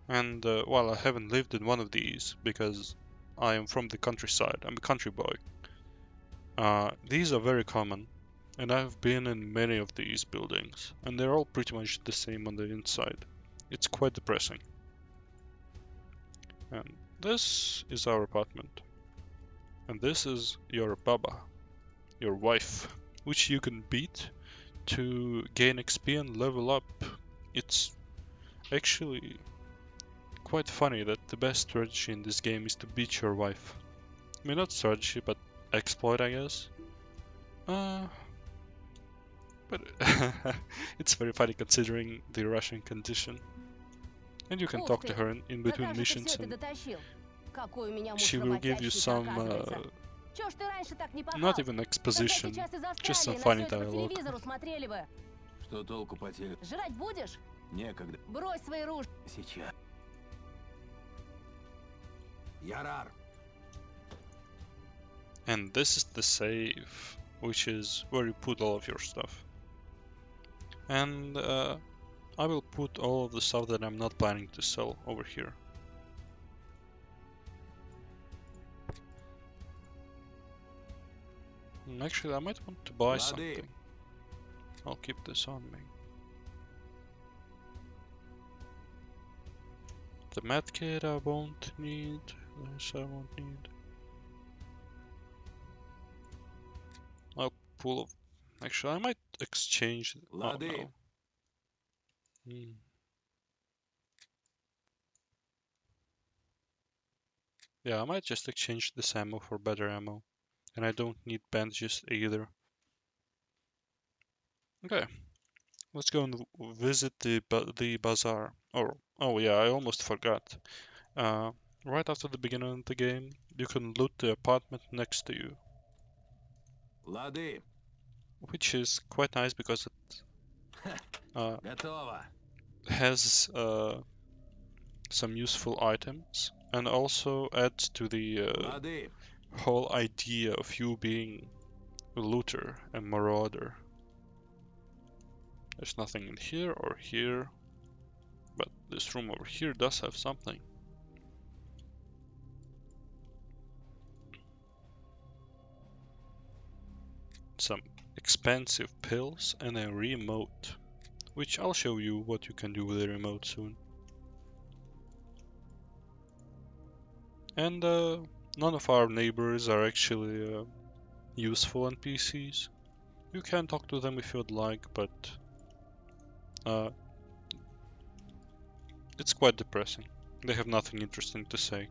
And while I haven't lived in one of these because I am from the countryside, I'm a country boy. These are very common, and I've been in many of these buildings, and they're all pretty much the same on the inside. It's quite depressing. And this is our apartment. And this is your baba, your wife, which you can beat to gain XP and level up. It's actually quite funny that the best strategy in this game is to beat your wife. I mean, not strategy, but exploit, I guess. But it's very funny considering the Russian condition. And you can Ух talk to ты! her in Да between как же ты все missions это and дотащил? Какой у меня муж she will give you работящий-то, some, оказывается. Чё ж ты раньше так не пахал? not even Тогда exposition, сейчас и just some застряли, на funny всё это по dialogue. телевизору смотрели бы. Что толку потерь? Жрать будешь? Некогда. Брось свои ружья. Сейчас. Ярар, And this is the save, which is where you put all of your stuff. And I will put all of the stuff that I'm not planning to sell over here. Actually, I might want to buy Lady. something. I'll keep this on me. The medkit I won't need. This I won't need. I'll pull. Actually, I might exchange. Oh Lady. no. Hmm. Yeah, I might just exchange this ammo for better ammo. And I don't need bandages either. Okay, let's go and visit the bazaar. Oh yeah, I almost forgot. Right after the beginning of the game, you can loot the apartment next to you, Lady. which is quite nice because it Готово. has some useful items and also adds to the Lady. whole idea of you being a looter and marauder. There's nothing in here or here, but this room over here does have something. Some expensive pills and a remote, which I'll show you what you can do with a remote soon. And none of our neighbors are actually useful NPCs. You can talk to them if you'd like, but it's quite depressing. They have nothing interesting to say.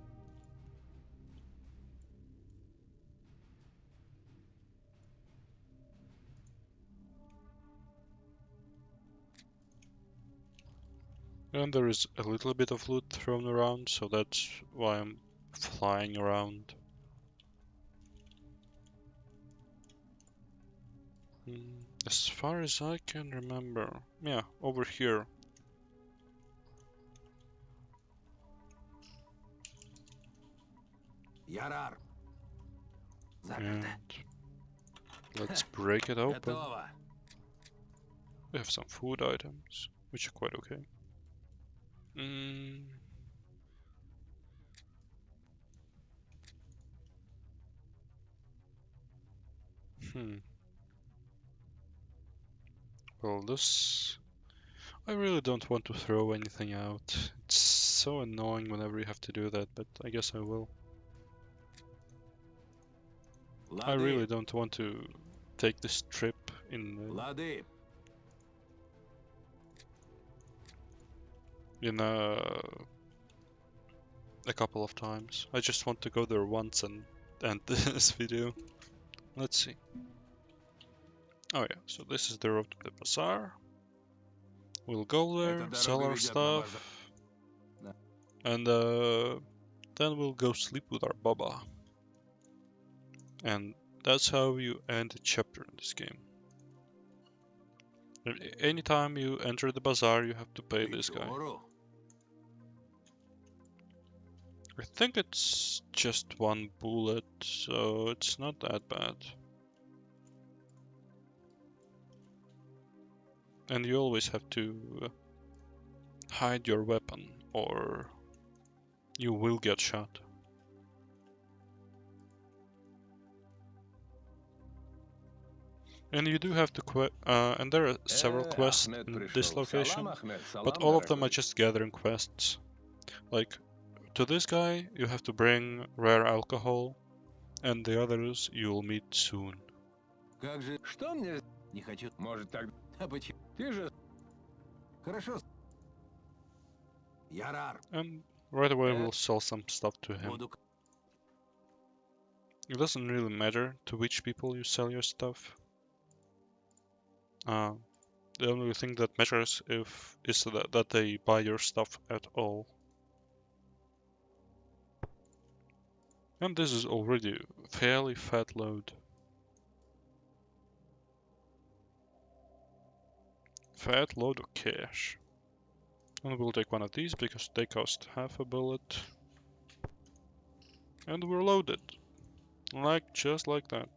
And there is a little bit of loot thrown around, so that's why I'm flying around. As far as I can remember, yeah, over here. Ярар. Заперто. And let's break it open. Готово. We have some food items, which are quite okay. Hmm. Well, this... I really don't want to throw anything out. It's so annoying whenever you have to do that, but I guess I will. I Lady. really don't want to take this trip Lady. in a couple of times. I just want to go there once and end this video. Let's see. Oh yeah, so this is the road to the bazaar. We'll go there, Эта sell дорога our ведет на базар. stuff, Да. and then we'll go sleep with our baba. And that's how you end a chapter in this game. Anytime you enter the bazaar, you have to pay this guy. Печору. I think it's just one bullet, so it's not that bad. And you always have to hide your weapon, or you will get shot. And you do have to and there are several quests Ахмед in пришел. this location, Салам, Ахмед, but салам, all of them are дорогой. just gathering quests. Like, to this guy, you have to bring rare alcohol, and the others you'll meet soon. Как же... Что мне... Не хочу... Может, так... А почему? Ты же... Хорошо. Ярар. And right away we'll sell some stuff to him. Буду... It doesn't really matter to which people you sell your stuff. The only thing that matters is that they buy your stuff at all. And this is already a fairly fat load. Fat load of cash. And we'll take one of these because they cost half a bullet. And we're loaded. Just like that.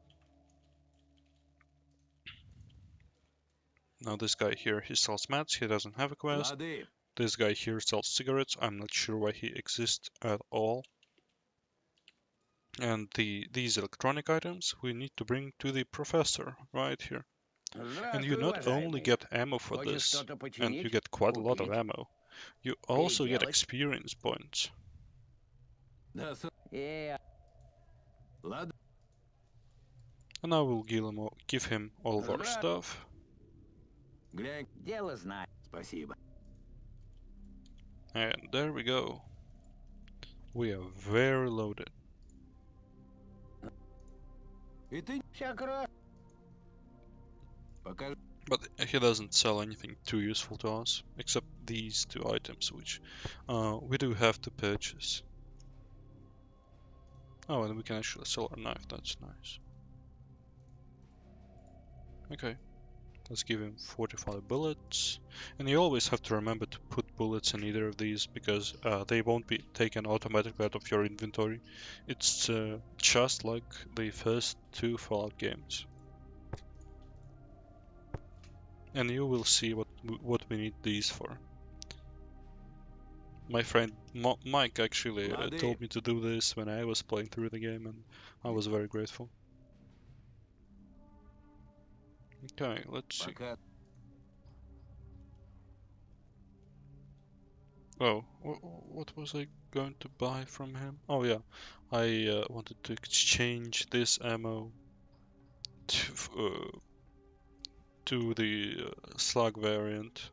Now this guy here, he sells mats, he doesn't have a quest. Лады. This guy here sells cigarettes, I'm not sure why he exists at all. And these electronic items we need to bring to the professor right here. And you Здравствуй, not only уважаемый. get ammo for Хочешь this, что-то and you починить? get quite a lot of Купить? ammo, you also get Переделать? experience points. Да, Лады. And I will give him all of our Здра- stuff. Глянь. Дело знаю. Спасибо. And there we go. We are very loaded. И ты Вся кровь. покажи. But he doesn't sell anything too useful to us, except these two items, which we do have to purchase. Oh, and we can actually sell our knife, that's nice. Okay, let's give him 45 bullets. And you always have to remember to put bullets in either of these, because they won't be taken automatically out of your inventory. It's just like the first two Fallout games. And you will see what we need these for. My friend Mike actually told me to do this when I was playing through the game, and I was very grateful. Okay, let's see. Пока. Oh, what was I going to buy from him? Oh yeah, I wanted to exchange this ammo to the slug variant.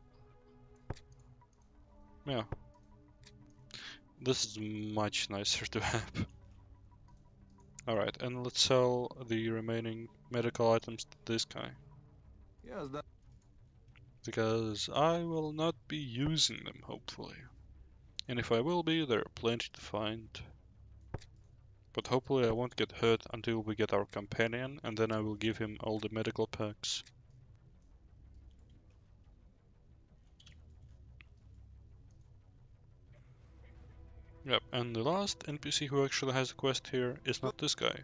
Yeah, this is much nicer to have. Alright, and let's sell the remaining medical items to this guy, Я сдам. because I will not be using them, hopefully. And if I will be, there are plenty to find. But hopefully I won't get hurt until we get our companion, and then I will give him all the medical packs. Yep, and the last NPC who actually has a quest here is not this guy.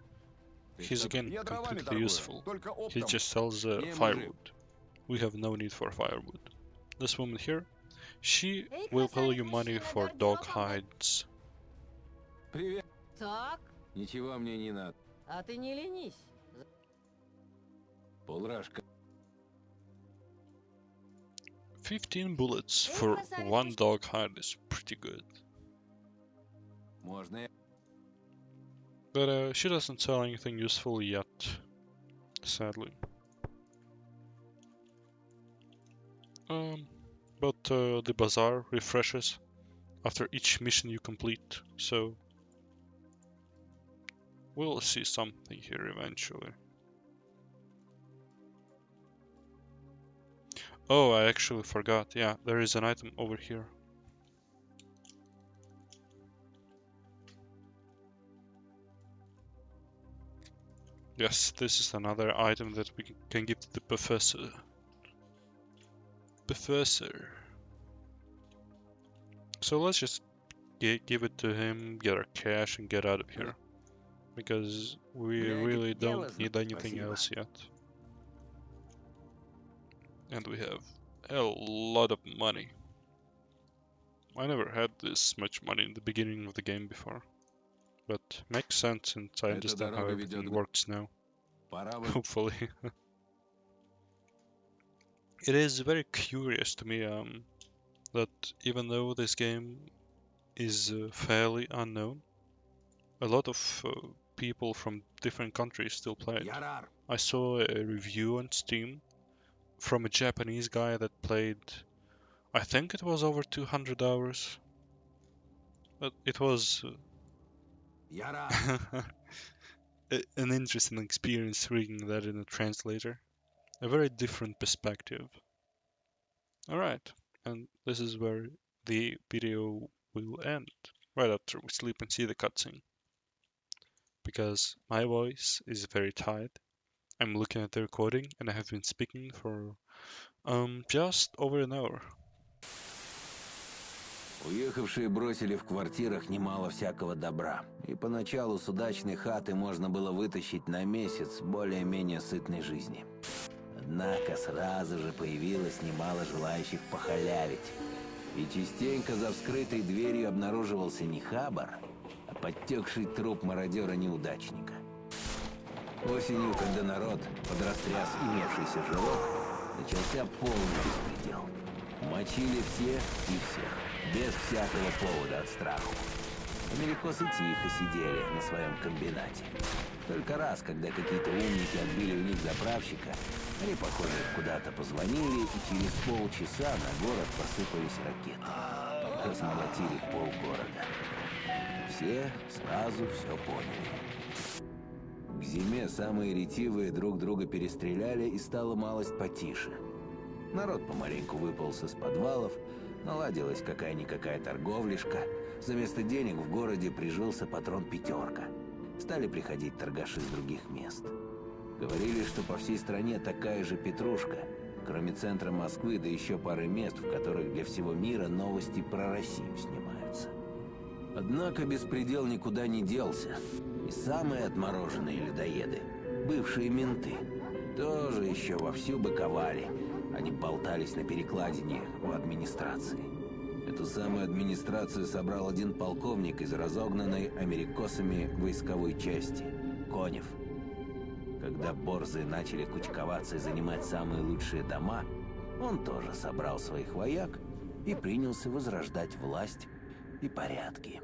He's again Я дровами completely торгую, useful. только He оптом. just sells Не, firewood. We have no need for firewood. This woman here, she will pay you money for dog hides. Привет. Так, Ничего мне не надо. а ты не ленись. Полрашка. 15 bullets for one dog hide is pretty good. Можно я? But she doesn't sell anything useful yet, sadly. But the bazaar refreshes after each mission you complete, so we'll see something here eventually. Oh, I actually forgot. Yeah, there is an item over here. Yes, this is another item that we can give to the professor. So let's just give it to him, get our cash, and get out of here. Because we really don't need anything else yet. And we have a lot of money. I never had this much money in the beginning of the game before. But makes sense since I understand how everything works now. Hopefully. It is very curious to me that even though this game is fairly unknown, a lot of people from different countries still play it. Ярар. I saw a review on Steam from a Japanese guy that played, I think it was over 200 hours. But it was Ярар. an interesting experience reading that in a translator. A very different perspective. Alright, and this is where the video will end, right after we sleep and see the cutscene. because my voice is very tight. I'm looking at the recording and I have been speaking for just over an hour. Уехавшие бросили в квартирах немало всякого добра. И поначалу с удачной хаты можно было вытащить на месяц более-менее сытной жизни. Однако сразу же появилось немало желающих похалявить. И частенько за вскрытой дверью обнаруживался не хабар, а подтекший труп мародера-неудачника. Осенью, когда народ подрастряс имевшийся жилок, начался полный беспредел. Мочили все и всех, без всякого повода от страху. Америкосы тихо сидели на своем комбинате. Только раз, когда какие-то умники отбили у них заправщика, они, похоже, куда-то позвонили, и через полчаса на город посыпались ракеты. Размолотили полгорода. Все сразу все поняли. К зиме самые ретивые друг друга перестреляли, и стало малость потише. Народ помаленьку выполз из подвалов, наладилась какая-никакая торговлишка. Вместо денег в городе прижился патрон «Пятерка». Стали приходить торгаши с других мест. Говорили, что по всей стране такая же петрушка, кроме центра Москвы, да еще пары мест, в которых для всего мира новости про Россию снимаются. Однако беспредел никуда не делся. И самые отмороженные людоеды, бывшие менты, тоже еще вовсю быковали. Они болтались на перекладине у администрации. Эту самую администрацию собрал один полковник из разогнанной америкосами войсковой части – Конев. Когда борзые начали кучковаться и занимать самые лучшие дома, он тоже собрал своих вояк и принялся возрождать власть и порядки.